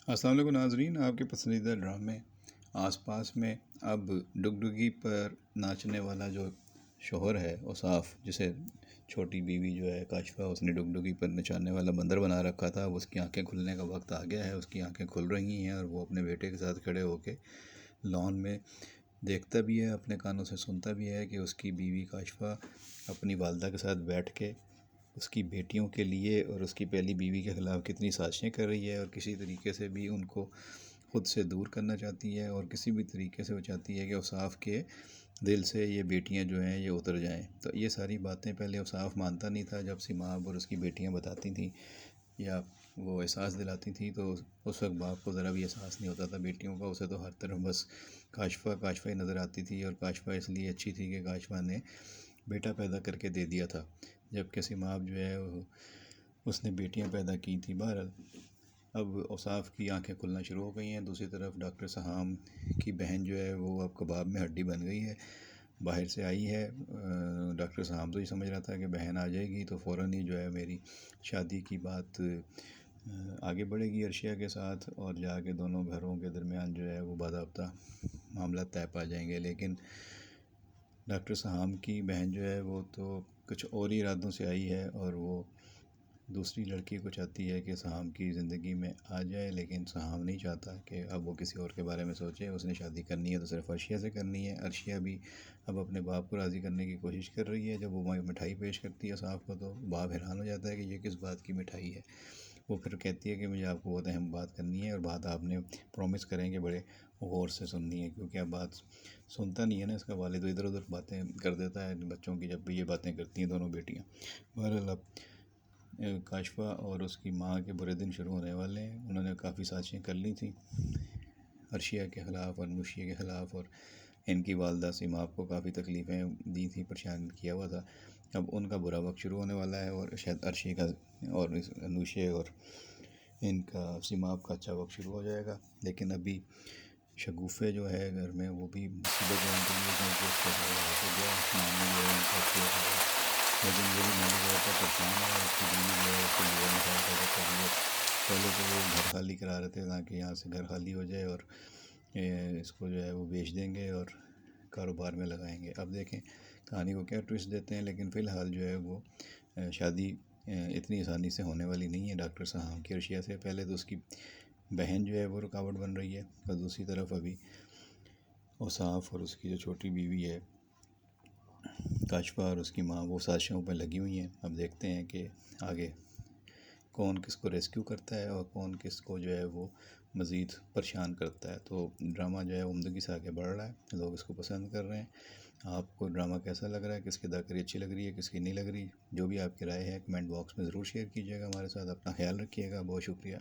अस्सलाम वालेकुम नाज़रीन, आपके पसंदीदा ड्रामे आसपास में अब डुगडुगी पर नाचने वाला जो शोहर है औसाफ, जिसे छोटी बीवी जो है काशिफ़ा उसने डुगडुगी पर नचाने वाला बंदर बना रखा था, उसकी आंखें खुलने का वक्त आ गया है। उसकी आंखें खुल रही हैं और वो अपने बेटे के साथ खड़े होकर लॉन में देखता भी है, अपने कानों से सुनता भी है कि उसकी बीवी काशिफ़ा अपनी वालदा के साथ बैठ के उसकी बेटियों के लिए और उसकी पहली बीवी के ख़िलाफ़ कितनी साजिशें कर रही है और किसी तरीके से भी उनको ख़ुद से दूर करना चाहती है और किसी भी तरीके से वो चाहती है कि औसाफ के दिल से ये बेटियां जो हैं ये उतर जाएं। तो ये सारी बातें पहले औसाफ मानता नहीं था। जब सिमाब और उसकी बेटियां बताती थी या वो एहसास दिलाती थी तो उस वक्त बाप को ज़रा भी एहसास नहीं होता था बेटियों का। उसे तो हर तरफ बस काशिफ़ा काशिफ़ा ही नज़र आती थी और काशिफ़ा इसलिए अच्छी थी कि काशिफ़ा ने बेटा पैदा करके दे दिया था, जबकि सिमाब जो है उसने बेटियां पैदा की थी। बहरहाल अब औसाफ की आंखें खुलना शुरू हो गई हैं। दूसरी तरफ डॉक्टर सहाम की बहन जो है वो अब कबाब में हड्डी बन गई है, बाहर से आई है। डॉक्टर सहाम तो ये समझ रहा था कि बहन आ जाएगी तो फ़ौरन ही जो है मेरी शादी की बात आगे बढ़ेगी अर्शिया के साथ और जाके दोनों घरों के दरमियान जो है वो बाज़ाब्ता मामला तय पा जाएंगे। लेकिन डॉक्टर सहाम की बहन जो है वो तो कुछ और ही इरादों से आई है और वो दूसरी लड़की को चाहती है कि सहाम की ज़िंदगी में आ जाए, लेकिन सहाम नहीं चाहता कि अब वो किसी और के बारे में सोचे। उसने शादी करनी है तो सिर्फ अर्शिया से करनी है। अर्शिया भी अब अपने बाप को राज़ी करने की कोशिश कर रही है। जब वो मिठाई पेश करती है साहब को तो बाप हैरान हो जाता है कि ये किस बात की मिठाई है। वो फिर कहती है कि मुझे आपको बहुत अहम बात करनी है और बात आपने प्रॉमिस करें कि बड़े गौर से सुननी है, क्योंकि अब बात सुनता नहीं है ना इसका वालिद, तो इधर उधर बातें कर देता है बच्चों की जब भी ये बातें करती हैं दोनों बेटियाँ। बहरहाल अब काशिफ़ा और उसकी माँ के बुरे दिन शुरू होने वाले हैं। उन्होंने काफ़ी साजिशें कर ली थी अर्शिया के ख़िलाफ़ और मुशिया के ख़िलाफ़ और इनकी वालदा सिमाब को काफ़ी तकलीफ़ें दी थी, परेशान किया हुआ था। अब उनका बुरा वक्त शुरू होने वाला है और शायद अर्शी का और अनुशे और इनका सिमाब का अच्छा वक्त शुरू हो जाएगा। लेकिन अभी शगुफ़े जो है घर में वो भी मुसीबत है उनके लिए, क्योंकि उसका हो गया मामले जो है उनका, लेकिन वो भी मेरी वजह से परेशान है। उसकी बीवी जो है उसको लिवर निकाल कर कर दिया। पहले तो वो घर खाली करा रहे थे ताकि यहाँ से घर खाली हो जाए और इसको जो है वो बेच देंगे और कारोबार में लगाएंगे। अब देखें कहानी को क्या ट्विस्ट देते हैं, लेकिन फ़िलहाल जो है वो शादी इतनी आसानी से होने वाली नहीं है डॉक्टर सहाम की अर्शिया से। पहले तो उसकी बहन जो है वो रुकावट बन रही है और दूसरी तरफ अभी औसाफ और उसकी जो छोटी बीवी है काशिफ़ा और उसकी माँ वो साजिशों पर लगी हुई हैं। अब देखते हैं कि आगे कौन किसको रेस्क्यू करता है और कौन किसको जो है वो मज़ीद परेशान करता है। तो ड्रामा जो है उम्दगी से आगे बढ़ रहा है, लोग इसको पसंद कर रहे हैं। आपको ड्रामा कैसा लग रहा है, किसकी अदाकारी अच्छी लग रही है, किसकी नहीं लग रही, जो भी आपकी राय है कमेंट बॉक्स में ज़रूर शेयर कीजिएगा हमारे साथ। अपना ख्याल रखिएगा। बहुत शुक्रिया।